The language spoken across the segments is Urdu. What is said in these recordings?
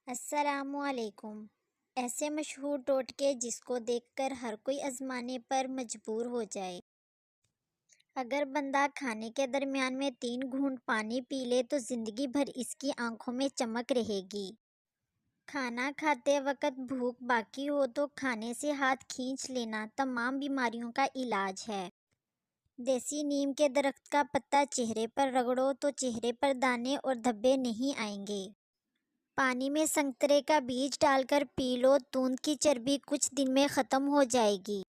السلام علیکم۔ ایسے مشہور ٹوٹکے جس کو دیکھ کر ہر کوئی آزمانے پر مجبور ہو جائے۔ اگر بندہ کھانے کے درمیان میں 3 گھونٹ پانی پی لے تو زندگی بھر اس کی آنکھوں میں چمک رہے گی۔ کھانا کھاتے وقت بھوک باقی ہو تو کھانے سے ہاتھ کھینچ لینا تمام بیماریوں کا علاج ہے۔ دیسی نیم کے درخت کا پتا چہرے پر رگڑو تو چہرے پر دانے اور دھبے نہیں آئیں گے۔ پانی میں سنترے کا بیج ڈال کر پی لو، توند کی چربی کچھ دن میں ختم ہو جائے گی۔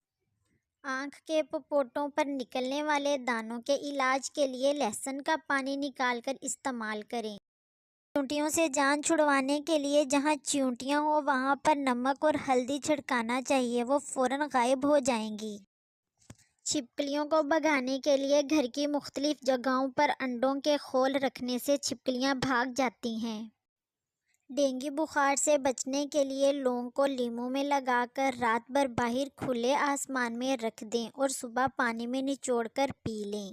آنکھ کے پپوٹوں پر نکلنے والے دانوں کے علاج کے لیے لہسن کا پانی نکال کر استعمال کریں۔ چیونٹیوں سے جان چھڑوانے کے لیے جہاں چیونٹیاں ہوں وہاں پر نمک اور ہلدی چھڑکانا چاہیے، وہ فوراً غائب ہو جائیں گی۔ چھپکلیوں کو بھگانے کے لیے گھر کی مختلف جگہوں پر انڈوں کے خول رکھنے سے چھپکلیاں بھاگ جاتی ہیں۔ ڈینگی بخار سے بچنے کے لیے لونگ کو لیموں میں لگا کر رات بھر باہر کھلے آسمان میں رکھ دیں اور صبح پانی میں نچوڑ کر پی لیں۔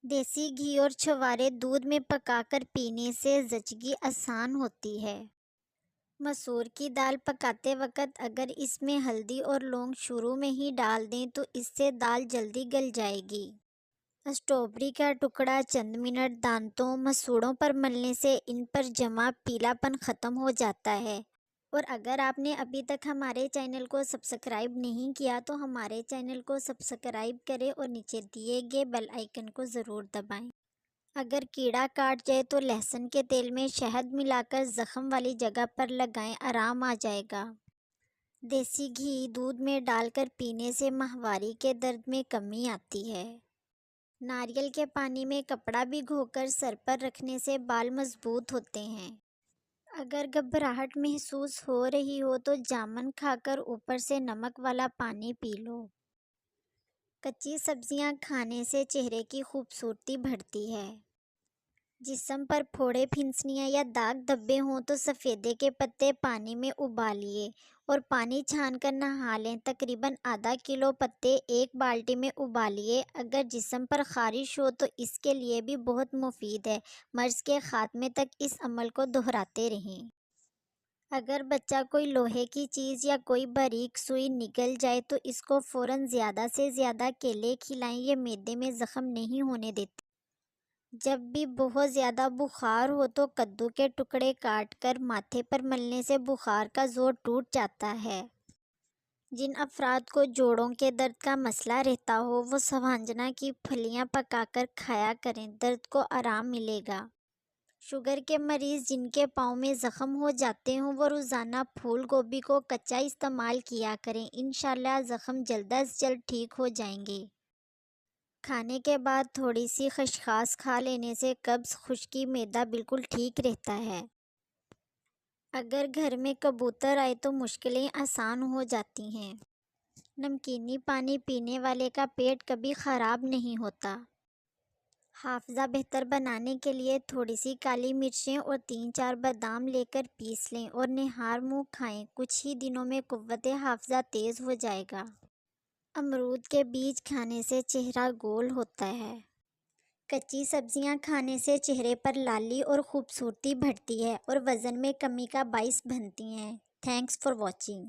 دیسی گھی اور چھوارے دودھ میں پکا کر پینے سے زچگی آسان ہوتی ہے۔ مسور کی دال پکاتے وقت اگر اس میں ہلدی اور لونگ شروع میں ہی ڈال دیں تو اس سے دال جلدی گل جائے گی۔ اسٹرابیری کا ٹکڑا چند منٹ دانتوں مسوڑوں پر ملنے سے ان پر جمع پیلا پن ختم ہو جاتا ہے۔ اور اگر آپ نے ابھی تک ہمارے چینل کو سبسکرائب نہیں کیا تو ہمارے چینل کو سبسکرائب کریں اور نیچے دیے گئے بیل آئیکن کو ضرور دبائیں۔ اگر کیڑا کاٹ جائے تو لہسن کے تیل میں شہد ملا کر زخم والی جگہ پر لگائیں، آرام آ جائے گا۔ دیسی گھی دودھ میں ڈال کر پینے سے ماہواری کے درد میں کمی آتی ہے۔ ناریل کے پانی میں کپڑا بھگو کر سر پر رکھنے سے بال مضبوط ہوتے ہیں۔ اگر گھبراہٹ محسوس ہو رہی ہو تو جامن کھا کر اوپر سے نمک والا پانی پی لو۔ کچی سبزیاں کھانے سے چہرے کی خوبصورتی بڑھتی ہے۔ جسم پر پھوڑے پھنسلیاں یا داغ دھبے ہوں تو سفیدے کے پتے پانی میں ابالیے اور پانی چھان کر نہا لیں۔ تقریباً ½ کلو پتے ایک بالٹی میں ابالیے۔ اگر جسم پر خارش ہو تو اس کے لیے بھی بہت مفید ہے۔ مرض کے خاتمے تک اس عمل کو دہراتے رہیں۔ اگر بچہ کوئی لوہے کی چیز یا کوئی باریک سوئی نگل جائے تو اس کو فوراً زیادہ سے زیادہ کیلے کھلائیں، یہ معدے میں زخم نہیں ہونے دیتے۔ جب بھی بہت زیادہ بخار ہو تو کدو کے ٹکڑے کاٹ کر ماتھے پر ملنے سے بخار کا زور ٹوٹ جاتا ہے۔ جن افراد کو جوڑوں کے درد کا مسئلہ رہتا ہو وہ سوانجنا کی پھلیاں پکا کر کھایا کریں، درد کو آرام ملے گا۔ شوگر کے مریض جن کے پاؤں میں زخم ہو جاتے ہوں وہ روزانہ پھول گوبھی کو کچا استعمال کیا کریں، انشاءاللہ زخم جلد از جلد ٹھیک ہو جائیں گے۔ کھانے کے بعد تھوڑی سی خسخاس کھا لینے سے قبض، خشکی، معدہ بالکل ٹھیک رہتا ہے۔ اگر گھر میں کبوتر آئے تو مشکلیں آسان ہو جاتی ہیں۔ نمکینی پانی پینے والے کا پیٹ کبھی خراب نہیں ہوتا۔ حافظہ بہتر بنانے کے لیے تھوڑی سی کالی مرچیں اور 3-4 بادام لے کر پیس لیں اور نہار منہ کھائیں، کچھ ہی دنوں میں قوت حافظہ تیز ہو جائے گا۔ امرود کے بیج کھانے سے چہرہ گول ہوتا ہے۔ کچی سبزیاں کھانے سے چہرے پر لالی اور خوبصورتی بڑھتی ہے اور وزن میں کمی کا باعث بنتی ہیں۔ Thanks for watching.